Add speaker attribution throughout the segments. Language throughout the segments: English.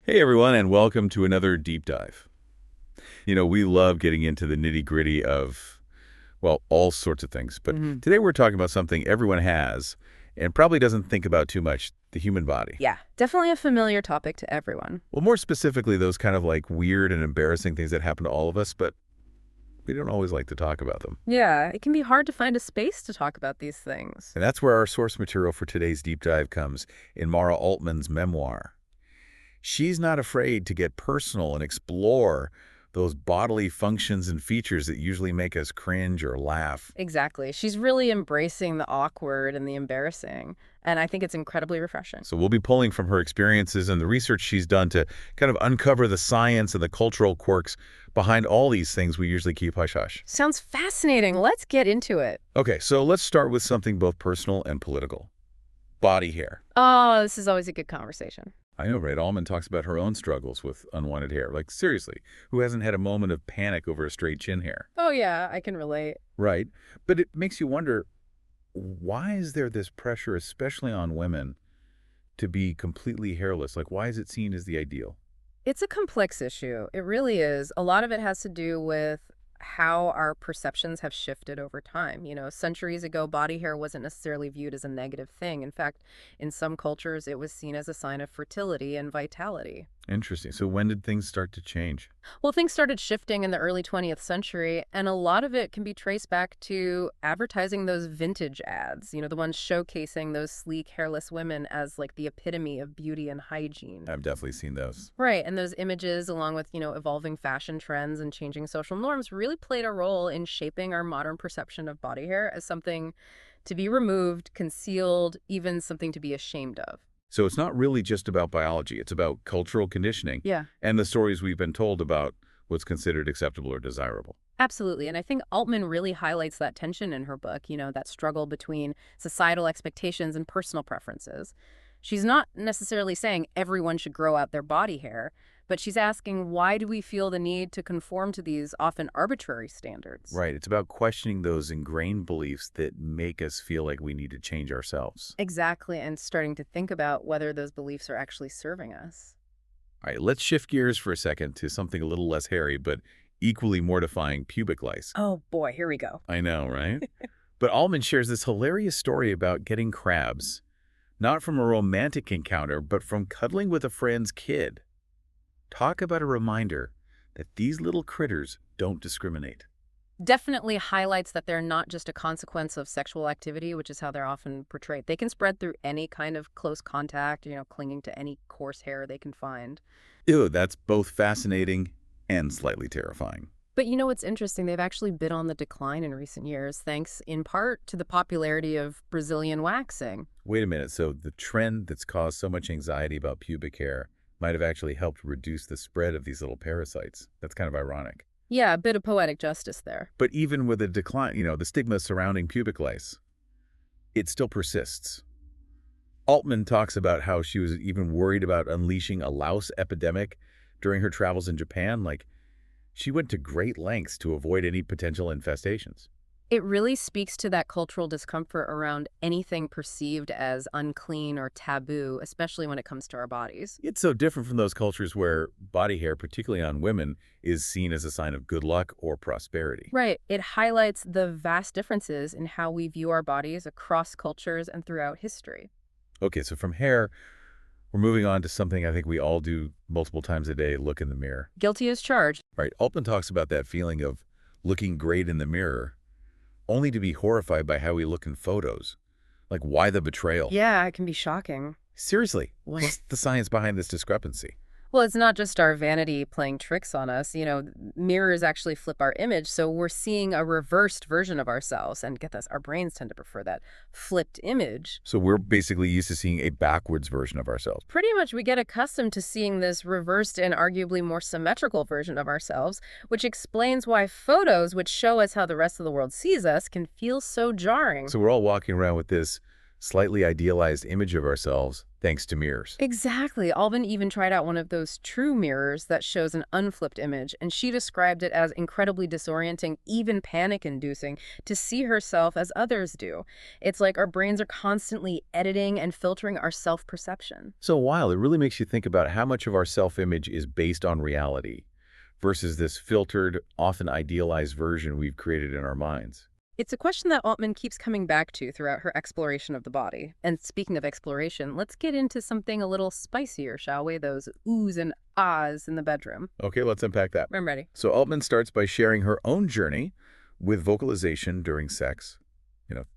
Speaker 1: Hey everyone, and welcome to another deep dive. We love getting into the nitty-gritty of, well, all sorts of things. But
Speaker 2: hmm
Speaker 1: today we're talking about something everyone has and probably doesn't think about too much, the human body.
Speaker 2: Yeah, definitely a familiar topic to everyone.
Speaker 1: Well, more specifically, those kind of like weird and embarrassing things that happen to all of us, but we don't always like to talk about them.
Speaker 2: Yeah, it can be hard to find a space to talk about these things.
Speaker 1: And that's where our source material for today's deep dive comes in Mara Altman's memoir. She's not afraid to get personal and explore those bodily functions and features that usually make us cringe or laugh.
Speaker 2: Exactly. She's really embracing the awkward and the embarrassing, and I think it's incredibly refreshing.
Speaker 1: So we'll be pulling from her experiences and the research she's done to kind of uncover the science and the cultural quirks behind all these things we usually keep hush-hush.
Speaker 2: Sounds fascinating. Let's get into it.
Speaker 1: Okay, so let's start with something both personal and political. Body hair.
Speaker 2: Oh, this is always a good conversation.
Speaker 1: I know, right? Altman talks about her own struggles with unwanted hair. Like, seriously, who hasn't had a moment of panic over a straight chin hair?
Speaker 2: Oh, yeah, I can relate.
Speaker 1: Right. But it makes you wonder, why is there this pressure, especially on women, to be completely hairless? Like, why is it seen as the ideal?
Speaker 2: It's a complex issue. It really is. A lot of it has to do with how our perceptions have shifted over time. Centuries ago, body hair wasn't necessarily viewed as a negative thing. In fact, in some cultures, it was seen as a sign of fertility and vitality.
Speaker 1: Interesting. So when did things start to change?
Speaker 2: Well, things started shifting in the early 20th century, and a lot of it can be traced back to advertising those vintage ads, the ones showcasing those sleek, hairless women as like the epitome of beauty and hygiene.
Speaker 1: I've definitely seen those.
Speaker 2: Right, and those images, along with, evolving fashion trends and changing social norms, really played a role in shaping our modern perception of body hair as something to be removed, concealed, even something to be ashamed of.
Speaker 1: So it's not really just about biology. It's about cultural conditioning
Speaker 2: Yeah.
Speaker 1: and the stories we've been told about what's considered acceptable or desirable.
Speaker 2: Absolutely. And I think Altman really highlights that tension in her book, that struggle between societal expectations and personal preferences. She's not necessarily saying everyone should grow out their body hair, but she's asking, why do we feel the need to conform to these often arbitrary standards?
Speaker 1: Right. It's about questioning those ingrained beliefs that make us feel like we need to change ourselves.
Speaker 2: Exactly, and starting to think about whether those beliefs are actually serving us.
Speaker 1: All right, let's shift gears for a second to something a little less hairy, but equally mortifying, pubic lice.
Speaker 2: Oh boy, here we go.
Speaker 1: I know, right? But Altman shares this hilarious story about getting crabs, not from a romantic encounter, but from cuddling with a friend's kid. Talk about a reminder that these little critters don't discriminate.
Speaker 2: Definitely highlights that they're not just a consequence of sexual activity, which is how they're often portrayed. They can spread through any kind of close contact, clinging to any coarse hair they can find.
Speaker 1: Ew, that's both fascinating and slightly terrifying.
Speaker 2: But what's interesting? They've actually been on the decline in recent years, thanks in part to the popularity of Brazilian waxing.
Speaker 1: Wait a minute, so the trend that's caused so much anxiety about pubic hair might have actually helped reduce the spread of these little parasites. That's kind of ironic.
Speaker 2: Yeah, a bit of poetic justice there.
Speaker 1: But even with a decline, the stigma surrounding pubic lice, it still persists. Altman talks about how she was even worried about unleashing a louse epidemic during her travels in Japan. Like, she went to great lengths to avoid any potential infestations.
Speaker 2: It really speaks to that cultural discomfort around anything perceived as unclean or taboo, especially when it comes to our bodies.
Speaker 1: It's so different from those cultures where body hair, particularly on women, is seen as a sign of good luck or prosperity.
Speaker 2: Right. It highlights the vast differences in how we view our bodies across cultures and throughout history.
Speaker 1: Okay, so from hair, we're moving on to something I think we all do multiple times a day, look in the mirror.
Speaker 2: Guilty as charged.
Speaker 1: Right? Altman talks about that feeling of looking great in the mirror, only to be horrified by how we look in photos. Like, why the betrayal?
Speaker 2: Yeah, it can be shocking.
Speaker 1: Seriously, what's the science behind this discrepancy?
Speaker 2: Well, it's not just our vanity playing tricks on us. Mirrors actually flip our image, so we're seeing a reversed version of ourselves. And get this, our brains tend to prefer that flipped image.
Speaker 1: So we're basically used to seeing a backwards version of ourselves.
Speaker 2: Pretty much we get accustomed to seeing this reversed and arguably more symmetrical version of ourselves, which explains why photos which show us how the rest of the world sees us can feel so jarring.
Speaker 1: So we're all walking around with this slightly idealized image of ourselves thanks to mirrors.
Speaker 2: Exactly. Alban even tried out one of those true mirrors that shows an unflipped image, and she described it as incredibly disorienting, even panic-inducing, to see herself as others do. It's like our brains are constantly editing and filtering our self-perception.
Speaker 1: So while it really makes you think about how much of our self-image is based on reality versus this filtered, often idealized version we've created in our minds.
Speaker 2: It's a question that Altman keeps coming back to throughout her exploration of the body. And speaking of exploration, let's get into something a little spicier, shall we? Those oohs and ahs in the bedroom.
Speaker 1: Okay, let's unpack that.
Speaker 2: I'm ready.
Speaker 1: So Altman starts by sharing her own journey with vocalization during sex,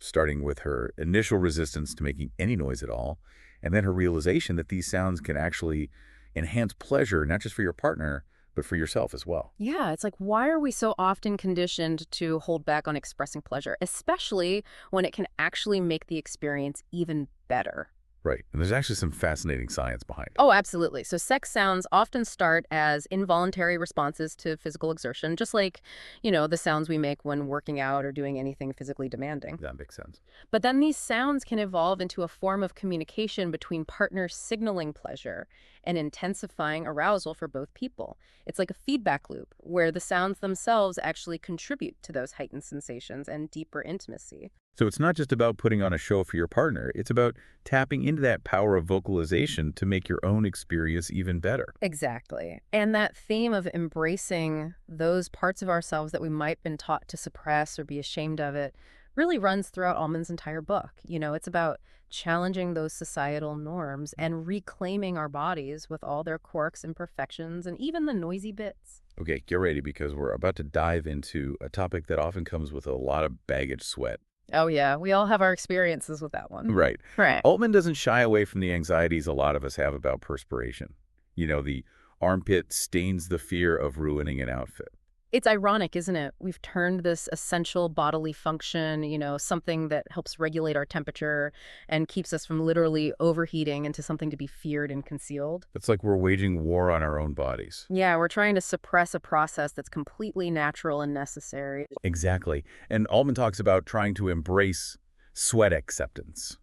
Speaker 1: starting with her initial resistance to making any noise at all, and then her realization that these sounds can actually enhance pleasure, not just for your partner, but for yourself as well.
Speaker 2: Yeah, it's like, why are we so often conditioned to hold back on expressing pleasure, especially when it can actually make the experience even better?
Speaker 1: Right. And there's actually some fascinating science behind it.
Speaker 2: Oh, absolutely. So sex sounds often start as involuntary responses to physical exertion, just like, the sounds we make when working out or doing anything physically demanding.
Speaker 1: That makes sense.
Speaker 2: But then these sounds can evolve into a form of communication between partners signaling pleasure and intensifying arousal for both people. It's like a feedback loop where the sounds themselves actually contribute to those heightened sensations and deeper intimacy.
Speaker 1: So it's not just about putting on a show for your partner. It's about tapping into that power of vocalization to make your own experience even better.
Speaker 2: Exactly. And that theme of embracing those parts of ourselves that we might have been taught to suppress or be ashamed of it really runs throughout Almond's entire book. It's about challenging those societal norms and reclaiming our bodies with all their quirks, imperfections, and even the noisy bits.
Speaker 1: Okay, get ready because we're about to dive into a topic that often comes with a lot of baggage sweat.
Speaker 2: Oh, yeah. We all have our experiences with that one.
Speaker 1: Right.
Speaker 2: Right.
Speaker 1: Altman doesn't shy away from the anxieties a lot of us have about perspiration. The armpit stains the fear of ruining an outfit.
Speaker 2: It's ironic, isn't it? We've turned this essential bodily function, something that helps regulate our temperature and keeps us from literally overheating, into something to be feared and concealed.
Speaker 1: It's like we're waging war on our own bodies.
Speaker 2: Yeah, we're trying to suppress a process that's completely natural and necessary.
Speaker 1: Exactly. And Altman talks about trying to embrace sweat acceptance,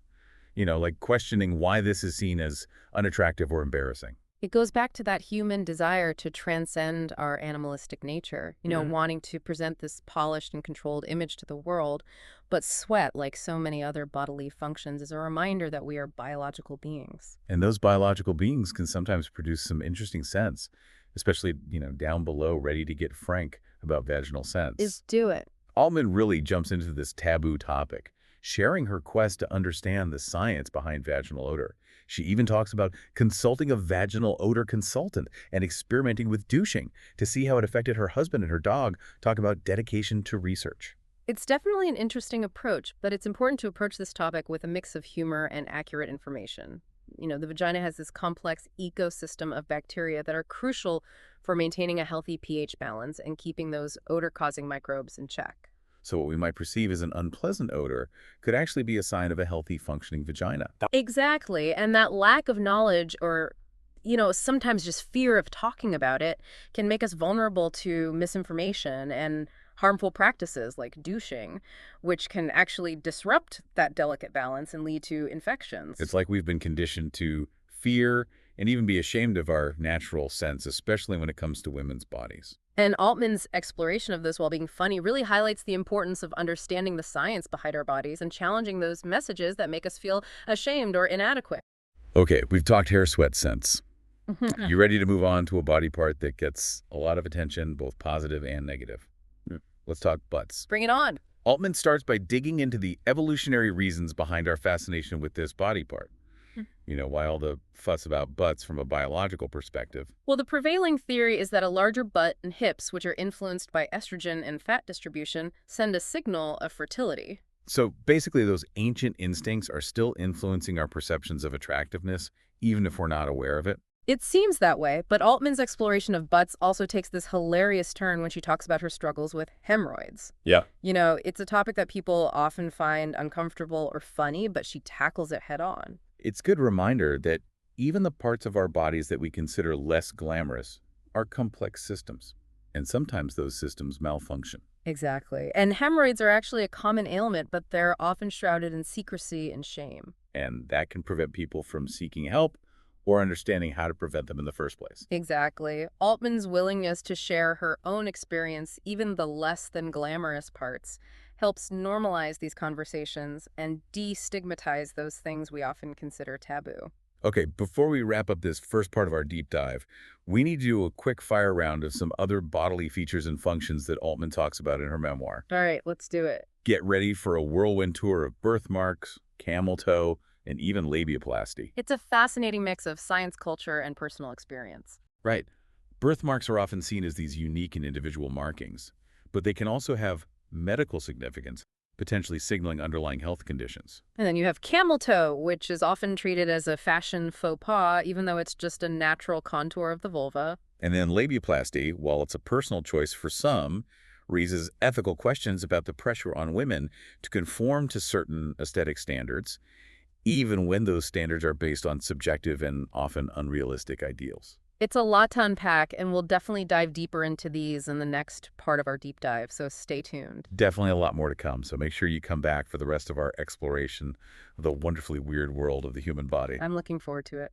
Speaker 1: like questioning why this is seen as unattractive or embarrassing.
Speaker 2: It goes back to that human desire to transcend our animalistic nature, wanting to present this polished and controlled image to the world. But sweat, like so many other bodily functions, is a reminder that we are biological beings.
Speaker 1: And those biological beings can sometimes produce some interesting scents, especially, down below, ready to get frank about vaginal scents.
Speaker 2: Do it.
Speaker 1: Altman really jumps into this taboo topic, sharing her quest to understand the science behind vaginal odor. She even talks about consulting a vaginal odor consultant and experimenting with douching to see how it affected her husband and her dog. Talk about dedication to research.
Speaker 2: It's definitely an interesting approach, but it's important to approach this topic with a mix of humor and accurate information. The vagina has this complex ecosystem of bacteria that are crucial for maintaining a healthy pH balance and keeping those odor-causing microbes in check.
Speaker 1: So what we might perceive as an unpleasant odor could actually be a sign of a healthy, functioning vagina.
Speaker 2: Exactly. And that lack of knowledge, or, sometimes just fear of talking about it, can make us vulnerable to misinformation and harmful practices like douching, which can actually disrupt that delicate balance and lead to infections.
Speaker 1: It's like we've been conditioned to fear and even be ashamed of our natural sense, especially when it comes to women's bodies.
Speaker 2: And Altman's exploration of this while being funny really highlights the importance of understanding the science behind our bodies and challenging those messages that make us feel ashamed or inadequate.
Speaker 1: Okay, we've talked hair sweat scents. You ready to move on to a body part that gets a lot of attention, both positive and negative? Let's talk butts.
Speaker 2: Bring it on.
Speaker 1: Altman starts by digging into the evolutionary reasons behind our fascination with this body part. Why all the fuss about butts from a biological perspective?
Speaker 2: Well, the prevailing theory is that a larger butt and hips, which are influenced by estrogen and fat distribution, send a signal of fertility.
Speaker 1: So basically, those ancient instincts are still influencing our perceptions of attractiveness, even if we're not aware of it.
Speaker 2: It seems that way, but Altman's exploration of butts also takes this hilarious turn when she talks about her struggles with hemorrhoids.
Speaker 1: Yeah.
Speaker 2: It's a topic that people often find uncomfortable or funny, but she tackles it head on.
Speaker 1: It's a good reminder that even the parts of our bodies that we consider less glamorous are complex systems, and sometimes those systems malfunction.
Speaker 2: Exactly. And hemorrhoids are actually a common ailment, but they're often shrouded in secrecy and shame.
Speaker 1: And that can prevent people from seeking help or understanding how to prevent them in the first place.
Speaker 2: Exactly. Altman's willingness to share her own experience, even the less than glamorous parts, helps normalize these conversations and destigmatize those things we often consider taboo.
Speaker 1: Okay, before we wrap up this first part of our deep dive, we need to do a quick fire round of some other bodily features and functions that Altman talks about in her memoir.
Speaker 2: All right, let's do it.
Speaker 1: Get ready for a whirlwind tour of birthmarks, camel toe, and even labiaplasty.
Speaker 2: It's a fascinating mix of science, culture, and personal experience.
Speaker 1: Right. Birthmarks are often seen as these unique and individual markings, but they can also have medical significance, potentially signaling underlying health conditions.
Speaker 2: And then you have camel toe, which is often treated as a fashion faux pas, even though it's just a natural contour of the vulva.
Speaker 1: And then labiaplasty, while it's a personal choice for some, raises ethical questions about the pressure on women to conform to certain aesthetic standards, even when those standards are based on subjective and often unrealistic ideals.
Speaker 2: It's a lot to unpack, and we'll definitely dive deeper into these in the next part of our deep dive, so stay tuned.
Speaker 1: Definitely a lot more to come, so make sure you come back for the rest of our exploration of the wonderfully weird world of the human body.
Speaker 2: I'm looking forward to it.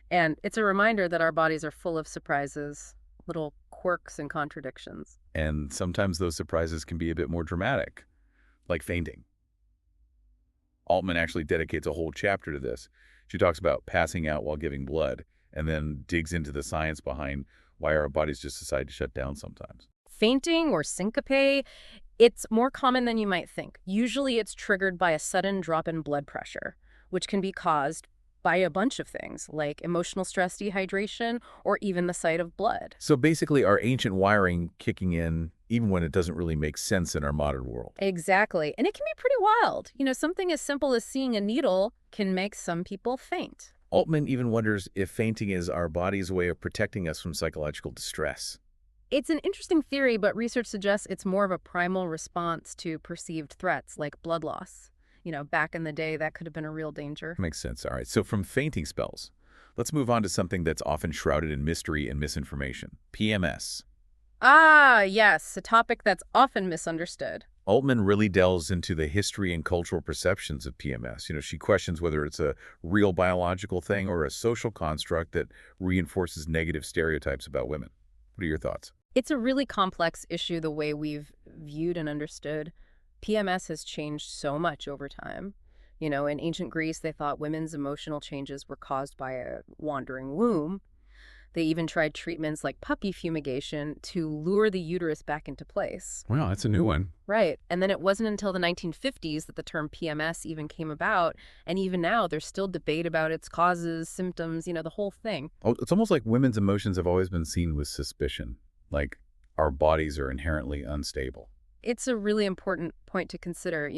Speaker 2: And it's a reminder that our bodies are full of surprises, little quirks and contradictions.
Speaker 1: And sometimes those surprises can be a bit more dramatic, like fainting. Altman actually dedicates a whole chapter to this. She talks about passing out while giving blood, and then digs into the science behind why our bodies just decide to shut down sometimes.
Speaker 2: Fainting or syncope, it's more common than you might think. Usually it's triggered by a sudden drop in blood pressure, which can be caused by a bunch of things, like emotional stress, dehydration, or even the sight of blood.
Speaker 1: So basically, our ancient wiring kicking in even when it doesn't really make sense in our modern world.
Speaker 2: Exactly. And it can be pretty wild. Something as simple as seeing a needle can make some people faint.
Speaker 1: Altman even wonders if fainting is our body's way of protecting us from psychological distress.
Speaker 2: It's an interesting theory, but research suggests it's more of a primal response to perceived threats like blood loss. Back in the day, that could have been a real danger.
Speaker 1: Makes sense. All right, so from fainting spells, let's move on to something that's often shrouded in mystery and misinformation: PMS.
Speaker 2: Ah, yes, a topic that's often misunderstood.
Speaker 1: Altman really delves into the history and cultural perceptions of PMS. She questions whether it's a real biological thing or a social construct that reinforces negative stereotypes about women. What are your thoughts?
Speaker 2: It's a really complex issue the way we've viewed and understood. PMS has changed so much over time. In ancient Greece, they thought women's emotional changes were caused by a wandering womb. They even tried treatments like puppy fumigation to lure the uterus back into place.
Speaker 1: Wow, that's a new one.
Speaker 2: Right. And then it wasn't until the 1950s that the term PMS even came about. And even now, there's still debate about its causes, symptoms, the whole thing.
Speaker 1: Oh, it's almost like women's emotions have always been seen with suspicion, like our bodies are inherently unstable.
Speaker 2: It's a really important point to consider.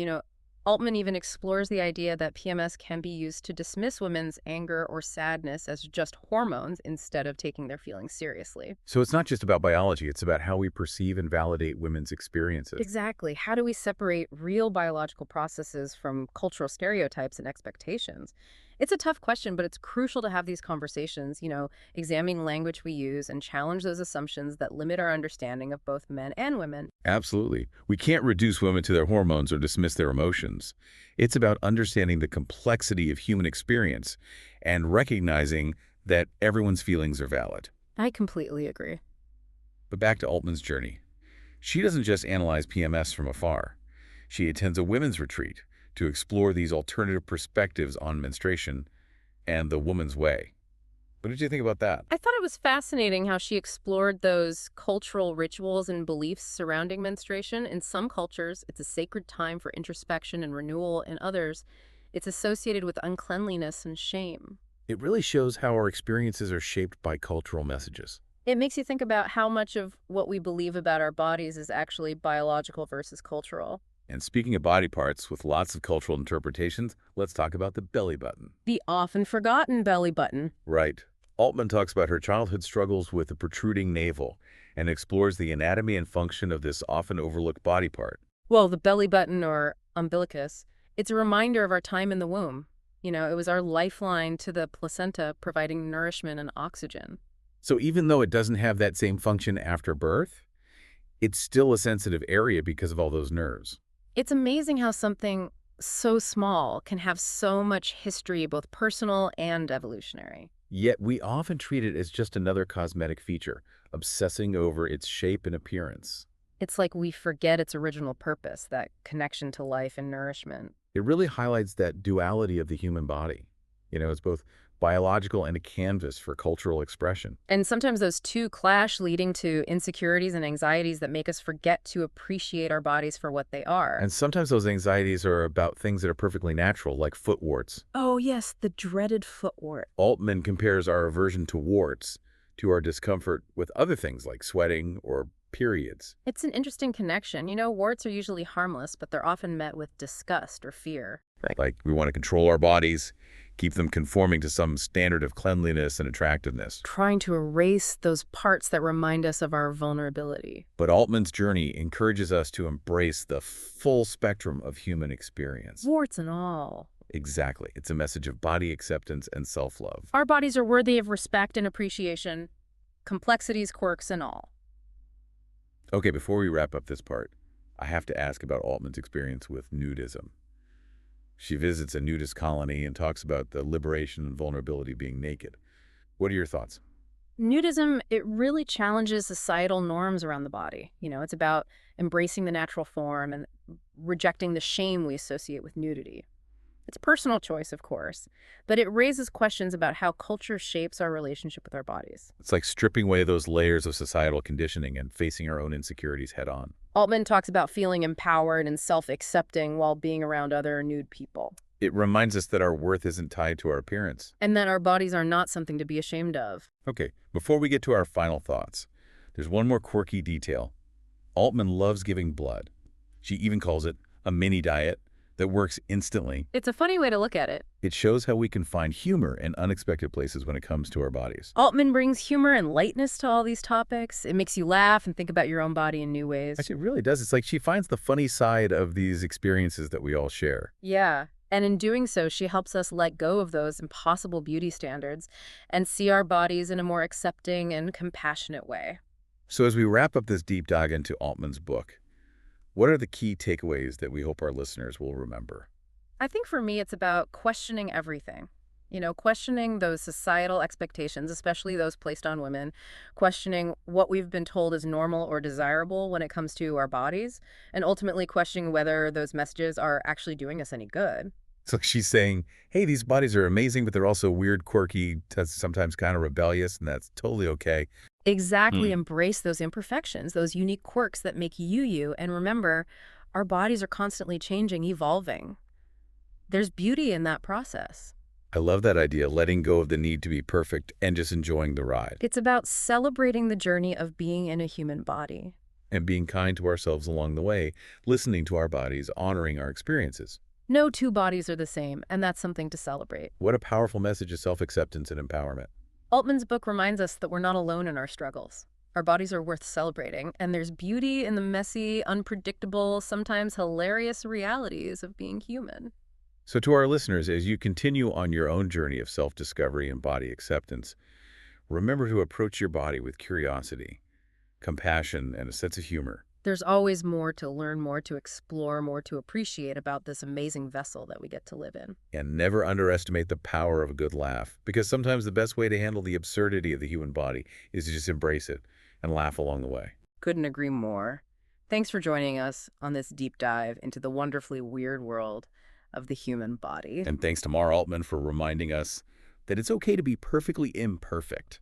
Speaker 2: Altman even explores the idea that PMS can be used to dismiss women's anger or sadness as just hormones instead of taking their feelings seriously.
Speaker 1: So it's not just about biology, it's about how we perceive and validate women's experiences.
Speaker 2: Exactly. How do we separate real biological processes from cultural stereotypes and expectations? It's a tough question, but it's crucial to have these conversations, examining language we use and challenge those assumptions that limit our understanding of both men and women.
Speaker 1: Absolutely. We can't reduce women to their hormones or dismiss their emotions. It's about understanding the complexity of human experience and recognizing that everyone's feelings are valid.
Speaker 2: I completely agree.
Speaker 1: But back to Altman's journey. She doesn't just analyze PMS from afar. She attends a women's retreat to explore these alternative perspectives on menstruation and the woman's way. What did you think about that?
Speaker 2: I thought it was fascinating how she explored those cultural rituals and beliefs surrounding menstruation. In some cultures, it's a sacred time for introspection and renewal. In others, it's associated with uncleanliness and shame.
Speaker 1: It really shows how our experiences are shaped by cultural messages.
Speaker 2: It makes you think about how much of what we believe about our bodies is actually biological versus cultural.
Speaker 1: And speaking of body parts with lots of cultural interpretations, let's talk about the belly button.
Speaker 2: The often forgotten belly button.
Speaker 1: Right. Altman talks about her childhood struggles with a protruding navel and explores the anatomy and function of this often overlooked body part.
Speaker 2: Well, the belly button, or umbilicus, it's a reminder of our time in the womb. It was our lifeline to the placenta, providing nourishment and oxygen.
Speaker 1: So even though it doesn't have that same function after birth, It's still a sensitive area because of all those nerves.
Speaker 2: It's amazing how something so small can have so much history, both personal and evolutionary.
Speaker 1: Yet we often treat it as just another cosmetic feature, obsessing over its shape and appearance.
Speaker 2: It's like we forget its original purpose, that connection to life and nourishment.
Speaker 1: It really highlights that duality of the human body. It's both biological and a canvas for cultural expression.
Speaker 2: And sometimes those two clash, leading to insecurities and anxieties that make us forget to appreciate our bodies for what they are.
Speaker 1: And sometimes those anxieties are about things that are perfectly natural, like foot warts.
Speaker 2: Oh, yes, the dreaded foot wart.
Speaker 1: Altman compares our aversion to warts to our discomfort with other things like sweating or periods.
Speaker 2: It's an interesting connection. Warts are usually harmless, but they're often met with disgust or fear.
Speaker 1: Like we want to control our bodies, keep them conforming to some standard of cleanliness and attractiveness.
Speaker 2: Trying to erase those parts that remind us of our vulnerability.
Speaker 1: But Altman's journey encourages us to embrace the full spectrum of human experience.
Speaker 2: Warts and all.
Speaker 1: Exactly. It's a message of body acceptance and self-love.
Speaker 2: Our bodies are worthy of respect and appreciation, complexities, quirks, and all.
Speaker 1: Okay, before we wrap up this part, I have to ask about Altman's experience with nudism. She visits a nudist colony and talks about the liberation and vulnerability of being naked. What are your thoughts?
Speaker 2: Nudism, it really challenges societal norms around the body. It's about embracing the natural form and rejecting the shame we associate with nudity. It's a personal choice, of course, but it raises questions about how culture shapes our relationship with our bodies.
Speaker 1: It's like stripping away those layers of societal conditioning and facing our own insecurities head on.
Speaker 2: Altman talks about feeling empowered and self-accepting while being around other nude people,
Speaker 1: It reminds us that our worth isn't tied to our appearance.
Speaker 2: and that our bodies are not something to be ashamed of.
Speaker 1: Okay, before we get to our final thoughts, there's one more quirky detail. Altman loves giving blood. She even calls it a mini diet that works instantly.
Speaker 2: It's a funny way to look at it.
Speaker 1: It shows how we can find humor in unexpected places when it comes to our bodies.
Speaker 2: Altman brings humor and lightness to all these topics. It makes you laugh and think about your own body in new ways.
Speaker 1: Actually, it really does. It's like she finds the funny side of these experiences that we all share.
Speaker 2: Yeah. And in doing so, she helps us let go of those impossible beauty standards and see our bodies in a more accepting and compassionate way.
Speaker 1: So as we wrap up this deep dive into Altman's book, what are the key takeaways that we hope our listeners will remember?
Speaker 2: I think for me, it's about questioning everything. Questioning those societal expectations, especially those placed on women, questioning what we've been told is normal or desirable when it comes to our bodies, and ultimately questioning whether those messages are actually doing us any good.
Speaker 1: So she's saying, hey, these bodies are amazing, but they're also weird, quirky, sometimes kind of rebellious, and that's totally okay.
Speaker 2: Exactly.
Speaker 1: Hmm.
Speaker 2: Embrace those imperfections, those unique quirks that make you you. And remember, our bodies are constantly changing, evolving. There's beauty in that process.
Speaker 1: I love that idea, letting go of the need to be perfect and just enjoying the ride.
Speaker 2: It's about celebrating the journey of being in a human body.
Speaker 1: And being kind to ourselves along the way, listening to our bodies, honoring our experiences.
Speaker 2: No two bodies are the same, and that's something to celebrate.
Speaker 1: What a powerful message of self-acceptance and empowerment.
Speaker 2: Altman's book reminds us that we're not alone in our struggles. Our bodies are worth celebrating, and there's beauty in the messy, unpredictable, sometimes hilarious realities of being human.
Speaker 1: So to our listeners, as you continue on your own journey of self-discovery and body acceptance, remember to approach your body with curiosity, compassion, and a sense of humor.
Speaker 2: There's always more to learn, more to explore, more to appreciate about this amazing vessel that we get to live in.
Speaker 1: And never underestimate the power of a good laugh, because sometimes the best way to handle the absurdity of the human body is to just embrace it and laugh along the way.
Speaker 2: Couldn't agree more. Thanks for joining us on this deep dive into the wonderfully weird world of the human body.
Speaker 1: And thanks to Mar Altman for reminding us that it's okay to be perfectly imperfect.